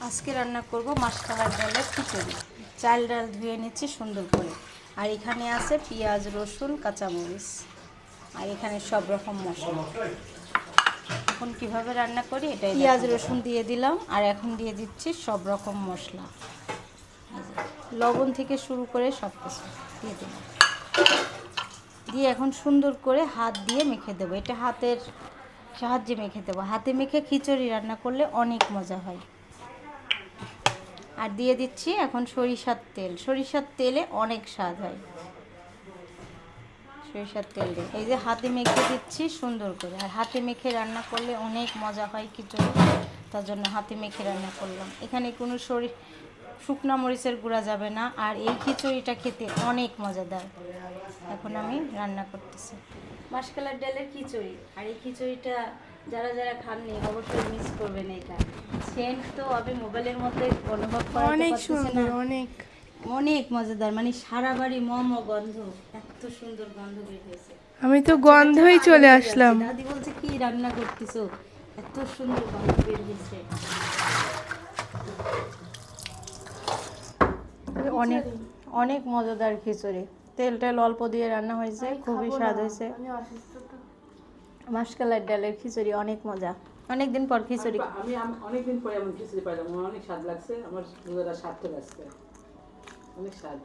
আজকে রান্না করব মাসকলাই ডালের খিচুড়ি। চাল ডাল ধুয়ে নিচ্ছি সুন্দর করে, আর এখানে আছে পেঁয়াজ, রসুন, কাঁচামরিচ, আর এখানে সব রকম মশলা। এখন কিভাবে রান্না করি এটাই। পেঁয়াজ রসুন দিয়ে দিলাম, আর এখন দিয়ে দিচ্ছি সব রকম মশলা, লবণ থেকে শুরু করে সব কিছু দিয়ে দিলাম। দিয়ে এখন সুন্দর করে হাত দিয়ে মেখে দেবো। এটা হাতের সাহায্যে মেখে দেবো। হাতে মেখে খিচুড়ি রান্না করলে অনেক মজা হয়। আর দিয়ে দিচ্ছি এখন সরিষার তেল। সরিষার তেলে অনেক স্বাদ হয়। সরিষার তেল দিয়ে এই যে হাতে মেখে দিচ্ছি সুন্দর করে। আর হাতে মেখে রান্না করলে অনেক মজা হয় খিচুড়ি, তার জন্য হাতে মেখে রান্না করলাম। এখানে কোনো শুকনা মরিচের গুঁড়া যাবে না, আর এই খিচুড়িটা খেতে অনেক মজাদার। এখন আমি রান্না করতেছি মাসকলাই ডালের খিচুড়ি। আর এই খিচুড়িটা যারা যারা খাননি অবশ্যই মিস করবেন। এটা সেন্ট তো আমি মোবাইলের মধ্যে অনুভব করাতে পারতেছি না। অনেক অনেক মজাদার, মানে সারা বাড়ি মোমো গন্ধ, এত সুন্দর গন্ধ বের হয়েছে। আমি তো গন্ধই চলে আনন্দে আসলাম। যাচ্ছি। দাদি বলছে কি রান্না করতেছো, এত সুন্দর গন্ধ বের হয়েছে। অনেক অনেক মজাদার খিচুড়ি। তেল টেল অল্প দিয়ে রান্না হয়েছে, খুবই স্বাদ হয়েছে। মাসকলাই ডালের খিচুড়ি অনেক মজা। অনেকদিন পর খিচুড়ি। আমি অনেকদিন পরে এমন খিচুড়ি পাইলাম, আমার অনেক স্বাদ লাগছে, আমার স্বাদ তো লাগছে, অনেক স্বাদ।